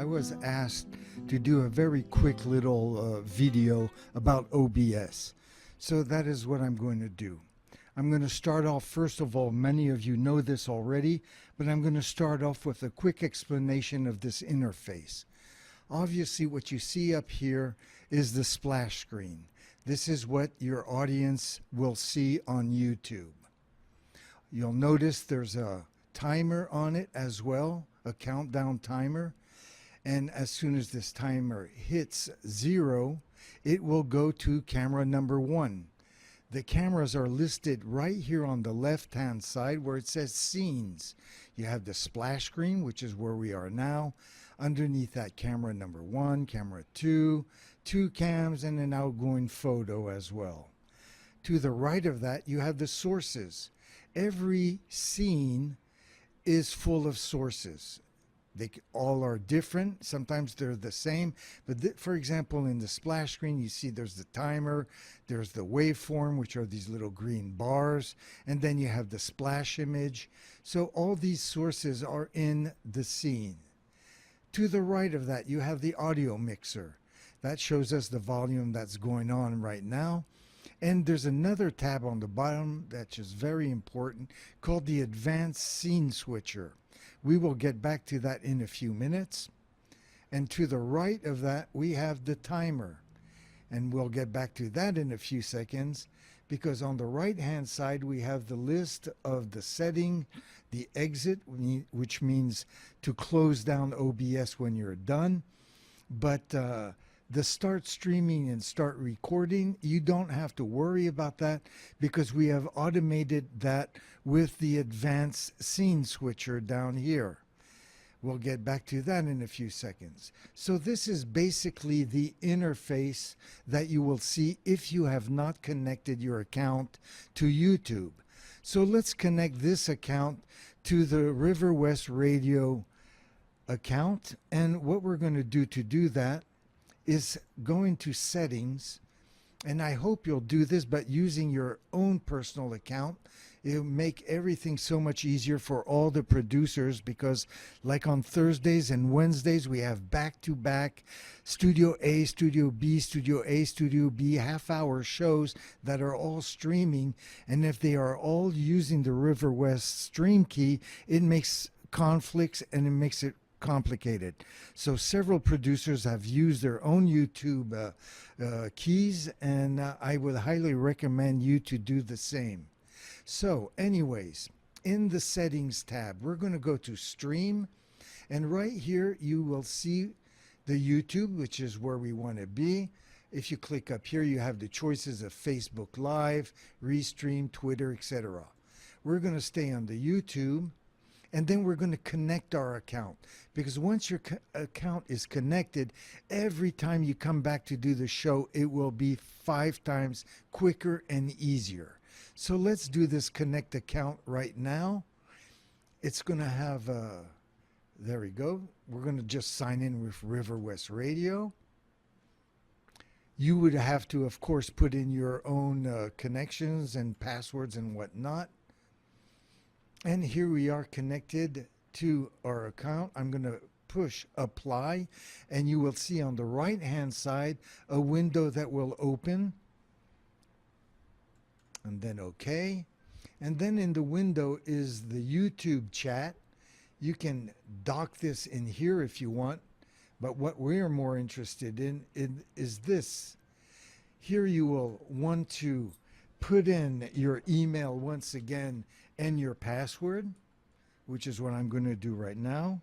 I was asked to do a very quick little video about OBS. So that is what I'm going to do. I'm going to start off, first of all, many of you know this already, but I'm going to start off with a quick explanation of this interface. Obviously, what you see up here is the splash screen. This is what your audience will see on YouTube. You'll notice there's a timer on it as well, a countdown timer. And as soon as this timer hits 0, it will go to camera number 1. The cameras are listed right here on the left-hand side where it says scenes. You have the splash screen, which is where we are now. Underneath that, camera number 1, camera 2, 2 cams, and an outgoing photo as well. To the right of that, you have the sources. Every scene is full of sources. They all are different. Sometimes they're the same. But for example, in the splash screen, you see there's the timer, there's the waveform, which are these little green bars, and then you have the splash image. So all these sources are in the scene. To the right of that, you have the audio mixer. That shows us the volume that's going on right now. And there's another tab on the bottom that's just very important called the Advanced Scene Switcher. We will get back to that in a few minutes. And to the right of that, we have the timer. And we'll get back to that in a few seconds, because on the right-hand side, we have the list of the setting, the exit, which means to close down OBS when you're done. But the start streaming and start recording, you don't have to worry about that because we have automated that with the advanced scene switcher down here. We'll get back to that in a few seconds. So this is basically the interface that you will see if you have not connected your account to YouTube. So let's connect this account to the Riverwest radio account. And what we're going to do that is go into settings, and I hope you'll do this, but using your own personal account. It'll make everything so much easier for all the producers, because like on Thursdays and Wednesdays, we have back-to-back Studio A, Studio B, Studio A, Studio B half-hour shows that are all streaming. And if they are all using the Riverwest stream key, it makes conflicts and it makes it complicated. So several producers have used their own YouTube keys, and I would highly recommend you to do the same. So anyways, in the settings tab, we're going to go to stream, and right here you will see the YouTube, which is where we want to be. If you click up here, you have the choices of Facebook Live, Restream, Twitter, etc. We're going to stay on the YouTube. And then we're going to connect our account, because once your account is connected, every time you come back to do the show, it will be 5 times quicker and easier. So let's do this connect account right now. It's going to have, there we go. We're going to just sign in with Riverwest Radio. You would have to, of course, put in your own connections and passwords and whatnot. And here we are connected to our account. I'm going to push apply, and you will see on the right hand side a window that will open, and then OK. And then in the window is the YouTube chat. You can dock this in here if you want, but what we're more interested in is this. Here you will want to put in your email once again and your password, which is what I'm going to do right now.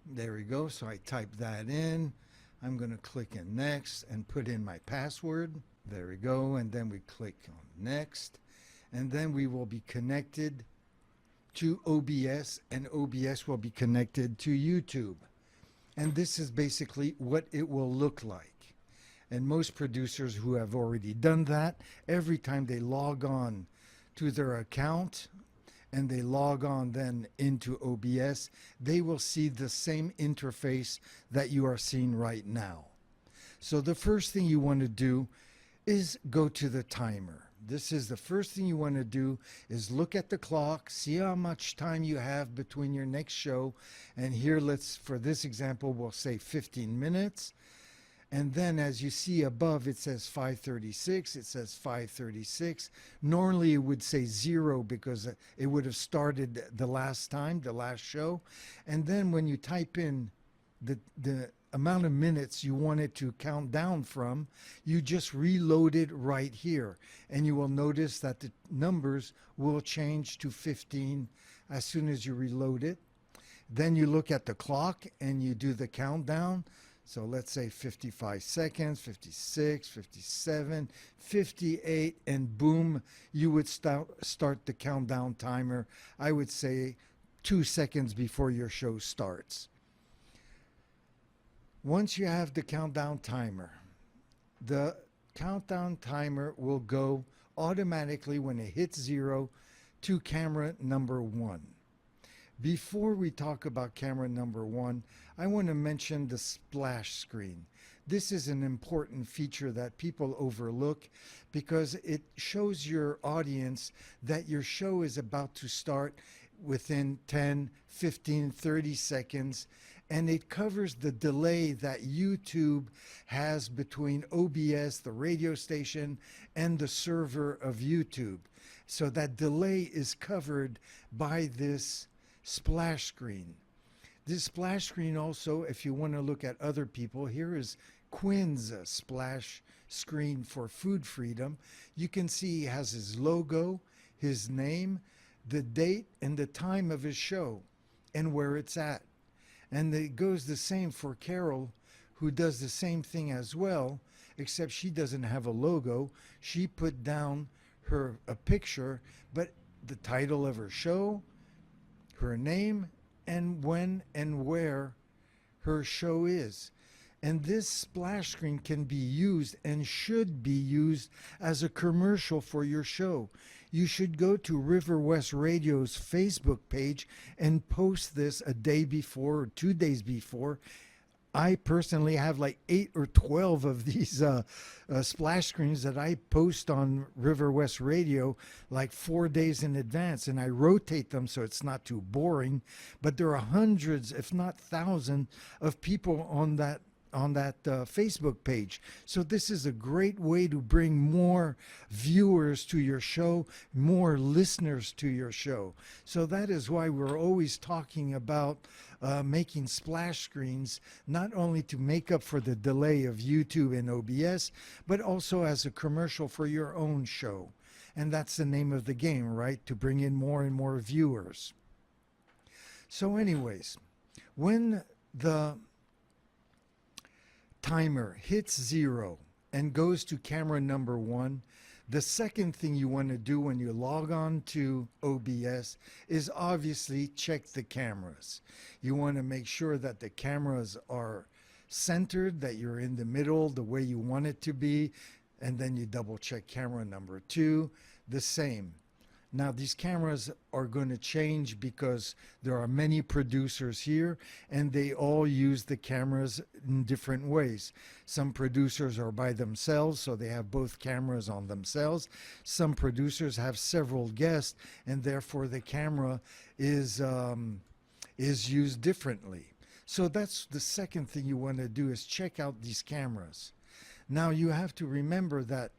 There we go. So I type that in. I'm going to click in next and put in my password. There we go. And then we click on next. And then we will be connected to OBS, and OBS will be connected to YouTube. And this is basically what it will look like. And most producers who have already done that, every time they log on to their account and they log on then into OBS, they will see the same interface that you are seeing right now. So the first thing you want to do is go to the timer. This is the first thing you want to do is look at the clock, see how much time you have between your next show. And here, for this example, we'll say 15 minutes. And then as you see above, it says 5:36. It says 5:36. Normally it would say 0 because it would have started the last show. And then when you type in the amount of minutes you want it to count down from, you just reload it right here. And you will notice that the numbers will change to 15 as soon as you reload it. Then you look at the clock and you do the countdown. So let's say 55 seconds, 56, 57, 58, and boom, you would start the countdown timer, I would say 2 seconds before your show starts. Once you have the countdown timer will go automatically when it hits 0 to camera number 1. Before we talk about camera number 1, I want to mention the splash screen. This is an important feature that people overlook because it shows your audience that your show is about to start within 10, 15, 30 seconds, and it covers the delay that YouTube has between OBS, the radio station, and the server of YouTube. So that delay is covered by this splash screen. This splash screen also, if you want to look at other people, here is Quinn's splash screen for Food Freedom. You can see he has his logo, his name, the date, and the time of his show, and where it's at. And it goes the same for Carol, who does the same thing as well, except she doesn't have a logo. She put down a picture, but the title of her show, her name, and when and where her show is. And this splash screen can be used and should be used as a commercial for your show. You should go to Riverwest Radio's Facebook page and post this a day before or 2 days before. I personally have like 8 or 12 of these splash screens that I post on Riverwest Radio like 4 days in advance, and I rotate them so it's not too boring. But there are hundreds, if not thousands, of people on that Facebook page. So this is a great way to bring more viewers to your show, more listeners to your show. So that is why we're always talking about making splash screens, not only to make up for the delay of YouTube and OBS, but also as a commercial for your own show. And that's the name of the game, right? To bring in more and more viewers. So anyways, when the timer hits 0 and goes to camera number 1, the second thing you want to do when you log on to OBS is obviously check the cameras. You want to make sure that the cameras are centered, that you're in the middle the way you want it to be, and then you double check camera number 2, the same. Now these cameras are going to change because there are many producers here and they all use the cameras in different ways. Some producers are by themselves, so they have both cameras on themselves. Some producers have several guests and therefore the camera is used differently. So that's the second thing you want to do, is check out these cameras. Now you have to remember that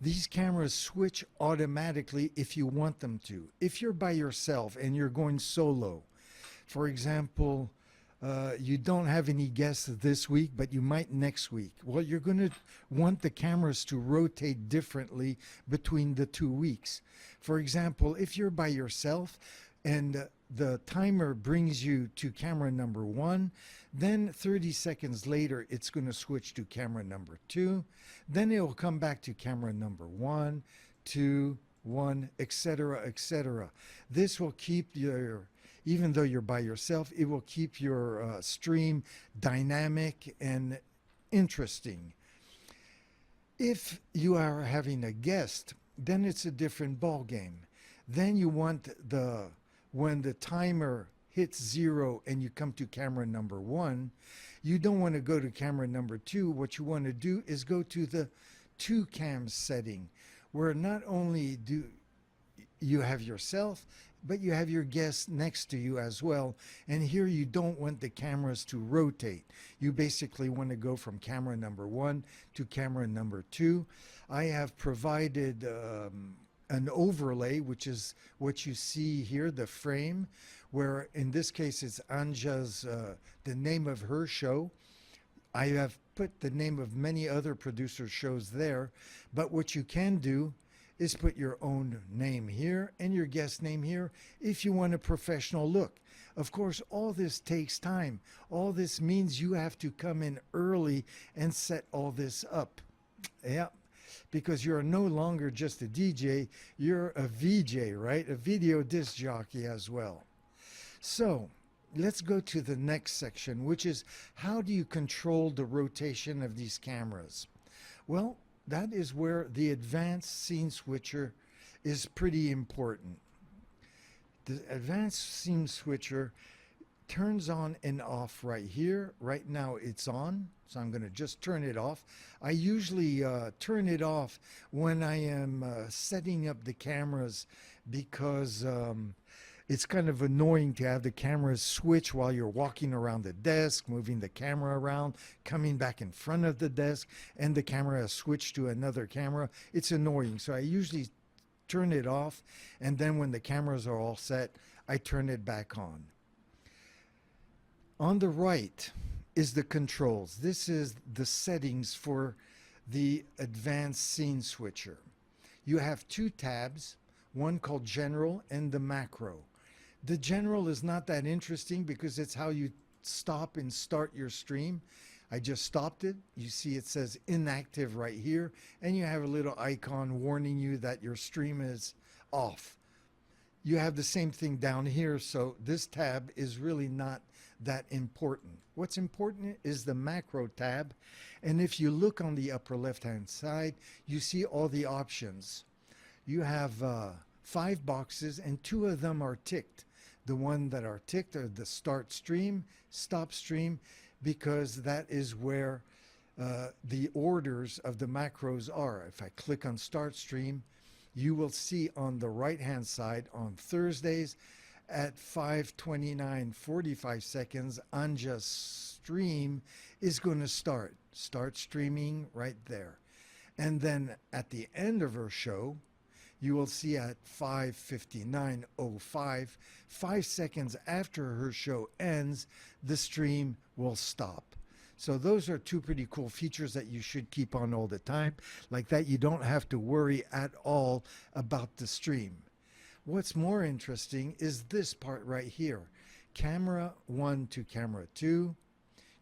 these cameras switch automatically if you want them to. If you're by yourself and you're going solo, for example, you don't have any guests this week, but you might next week. Well, you're going to want the cameras to rotate differently between the 2 weeks. For example, if you're by yourself and the timer brings you to camera number 1, then 30 seconds later it's going to switch to camera number 2, then it will come back to camera number 1, 2, 1, etc., etc. This will keep your, even though you're by yourself, it will keep your stream dynamic and interesting. If you are having a guest, then it's a different ball game. Then you want when the timer hits 0 and you come to camera number 1, you don't want to go to camera number 2. What you want to do is go to the 2 cam setting, where not only do you have yourself, but you have your guests next to you as well. And here you don't want the cameras to rotate. You basically want to go from camera number 1 to camera number 2. I have provided an overlay, which is what you see here, the frame, where in this case it's Anja's, the name of her show. I have put the name of many other producers' shows there, but what you can do is put your own name here and your guest name here if you want a professional look. Of course, all this takes time. All this means you have to come in early and set all this up. Yeah, because you're no longer just a DJ, you're a VJ, right? A video disc jockey as well. So let's go to the next section, which is how do you control the rotation of these cameras? Well, that is where the advanced scene switcher is pretty important. The advanced scene switcher turns on and off right here. Right now it's on, so I'm going to just turn it off. I usually turn it off when I am setting up the cameras because it's kind of annoying to have the cameras switch while you're walking around the desk, moving the camera around, coming back in front of the desk, and the camera has switched to another camera. It's annoying, so I usually turn it off, and then when the cameras are all set, I turn it back on. On the right is the controls. This is the settings for the advanced scene switcher. You have 2 tabs, one called General and the Macro. The General is not that interesting because it's how you stop and start your stream. I just stopped it. You see it says inactive right here, and you have a little icon warning you that your stream is off. You have the same thing down here, so this tab is really not that important. What's important is the Macro tab, and if you look on the upper left-hand side, you see all the options. You have 5 boxes, and 2 of them are ticked. The one that are ticked are the start stream, stop stream, because that is where the orders of the macros are. If I click on start stream, you will see on the right hand side on Thursdays at 5:29:45 seconds, Anja's stream is going to start streaming right there. And then at the end of her show, you will see at 5:59:05, 5 seconds after her show ends, the stream will stop. So those are 2 pretty cool features that you should keep on all the time. Like that, you don't have to worry at all about the stream. What's more interesting is this part right here. Camera 1 to camera 2,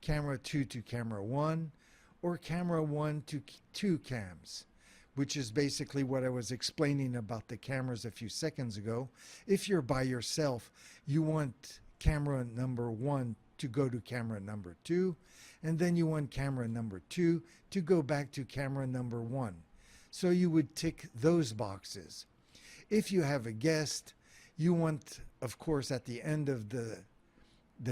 camera 2 to camera 1, or camera 1 to 2 cams, which is basically what I was explaining about the cameras a few seconds ago. If you're by yourself, you want camera number 1 to go to camera number 2, and then you want camera number 2 to go back to camera number 1. So you would tick those boxes. If you have a guest, you want, of course, at the end of the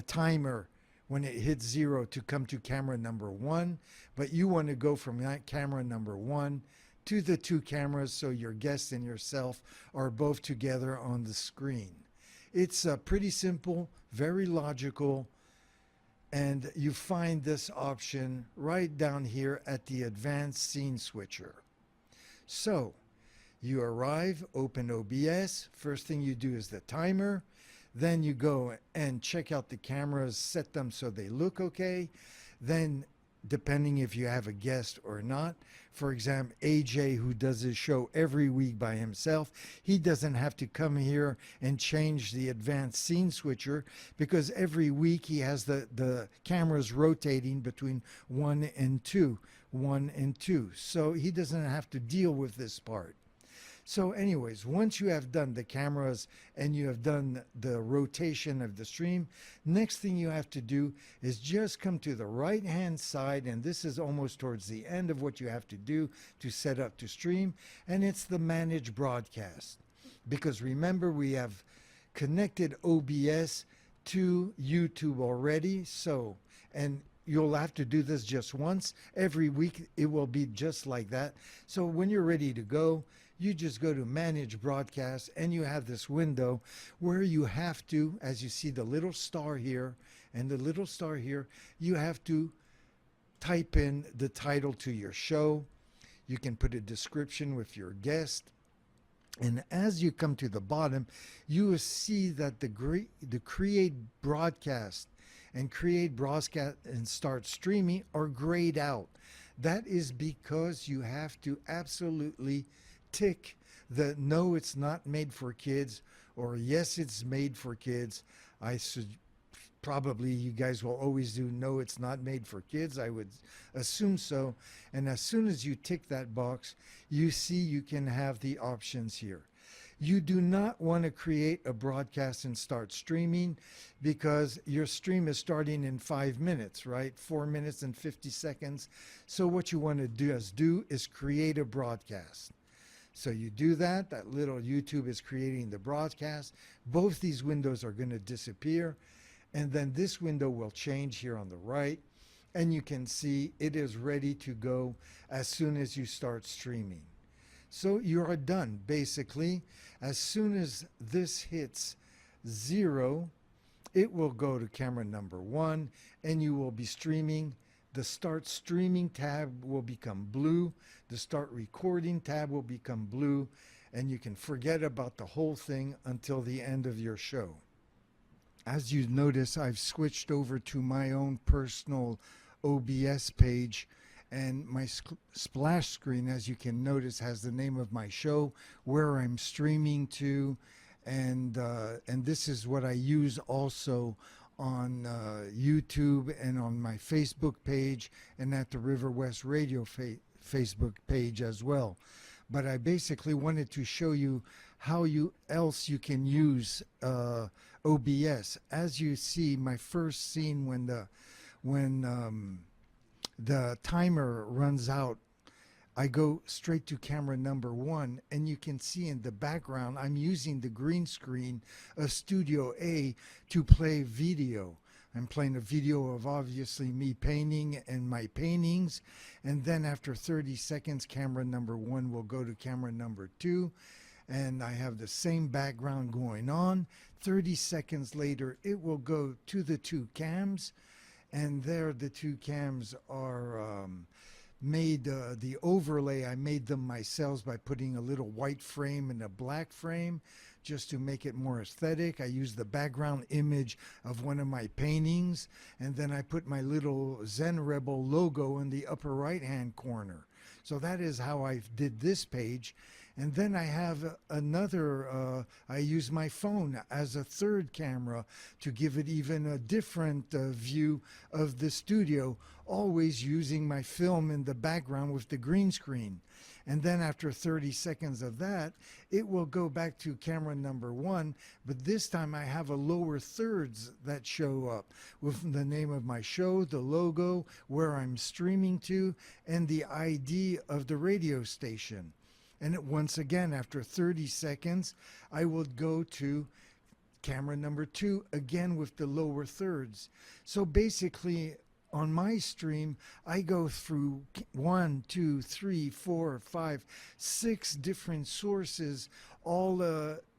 timer, when it hits 0, to come to camera number 1, but you want to go from that camera number 1 to the 2 cameras so your guest and yourself are both together on the screen. It's pretty simple, very logical, and you find this option right down here at the advanced scene switcher. So you arrive, open OBS, first thing you do is the timer, then you go and check out the cameras, set them so they look okay, then depending if you have a guest or not. For example, AJ, who does his show every week by himself, he doesn't have to come here and change the advanced scene switcher because every week he has the cameras rotating between 1 and 2, 1 and 2. So he doesn't have to deal with this part. So anyways, once you have done the cameras and you have done the rotation of the stream, next thing you have to do is just come to the right hand side, and this is almost towards the end of what you have to do to set up to stream, and it's the manage broadcast. Because remember, we have connected OBS to YouTube already, so, and you'll have to do this just once. Every week it will be just like that. So when you're ready to go, you just go to manage broadcast and you have this window where you have to, as you see the little star here and the little star here, you have to type in the title to your show. You can put a description with your guest. And as you come to the bottom, you will see that the create broadcast and create broadcast and start streaming are grayed out. That is because you have to absolutely tick the no, it's not made for kids, or yes, it's made for kids. I should probably, you guys will always do no, it's not made for kids. I would assume so. And as soon as you tick that box, you see you can have the options here. You do not want to create a broadcast and start streaming because your stream is starting in 5 minutes, right? 4 minutes and 50 seconds. So what you want to do is create a broadcast. So you do that. That little YouTube is creating the broadcast. Both these windows are going to disappear. And then this window will change here on the right. And you can see it is ready to go as soon as you start streaming. So you are done. Basically, as soon as this hits 0, it will go to camera number 1 and you will be streaming. The start streaming tab will become blue. The start recording tab will become blue. And you can forget about the whole thing until the end of your show. As you notice, I've switched over to my own personal OBS page, and my splash screen, as you can notice, has the name of my show, where I'm streaming to, and this is what I use also on YouTube and on my Facebook page and at the Riverwest Radio Facebook page as well. But I basically wanted to show you how else you can use OBS. As you see, my first scene when the timer runs out, I go straight to camera number 1, and you can see in the background I'm using the green screen of Studio A to play video. I'm playing a video of obviously me painting and my paintings, and then after 30 seconds camera number 1 will go to camera number 2, and I have the same background going on. 30 seconds later it will go to the 2 cams, and there the 2 cams are made, the overlay, I made them myself by putting a little white frame and a black frame just to make it more aesthetic. I used the background image of one of my paintings, and then I put my little Zen Rebel logo in the upper right hand corner. So that is how I did this page. And then I have another, I use my phone as a third camera to give it even a different view of the studio, always using my film in the background with the green screen. And then after 30 seconds of that, it will go back to camera number 1, but this time I have a lower thirds that show up with the name of my show, the logo, where I'm streaming to, and the ID of the radio station. And once again, after 30 seconds, I will go to camera number 2, again with the lower thirds. So basically, on my stream, I go through 1, 2, 3, 4, 5, 6 different sources, all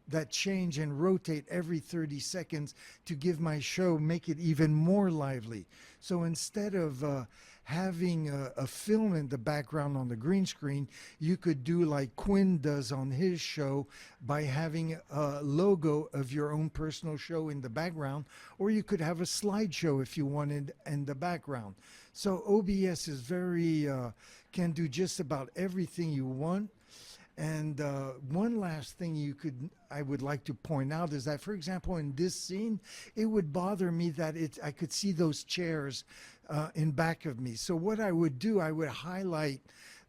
that change and rotate every 30 seconds to give my show, make it even more lively. So instead of having a film in the background on the green screen, you could do like Quinn does on his show by having a logo of your own personal show in the background, or you could have a slideshow if you wanted in the background. So OBS is very, can do just about everything you want. And one last thing I would like to point out is that, for example, in this scene, it would bother me that I could see those chairs in back of me. So what I would do, I would highlight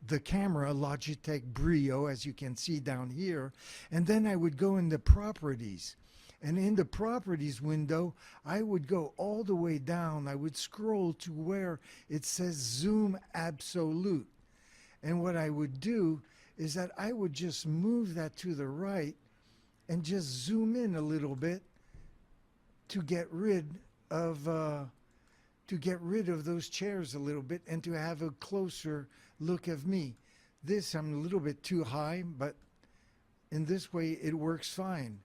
the camera, Logitech Brio, as you can see down here, and then I would go in the properties. And in the properties window, I would go all the way down. I would scroll to where it says Zoom Absolute. And what I would do is that I would just move that to the right and just zoom in a little bit to get rid of those chairs a little bit and to have a closer look of me. This, I'm a little bit too high, but in this way it works fine.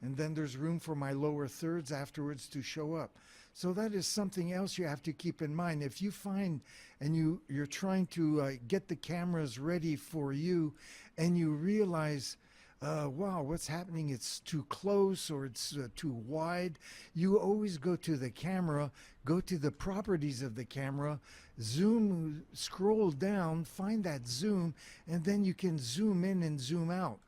And then there's room for my lower thirds afterwards to show up. So that is something else you have to keep in mind. If you find and you're trying to get the cameras ready for you and you realize, wow, what's happening? It's too close or it's too wide. You always go to the camera, go to the properties of the camera, zoom, scroll down, find that zoom, and then you can zoom in and zoom out.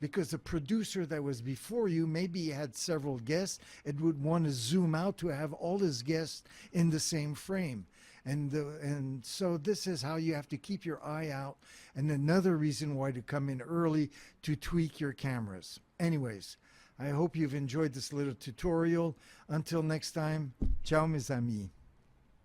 Because the producer that was before you maybe had several guests and would want to zoom out to have all his guests in the same frame. And so this is how you have to keep your eye out. And another reason why to come in early to tweak your cameras. Anyways, I hope you've enjoyed this little tutorial. Until next time, ciao mes amis.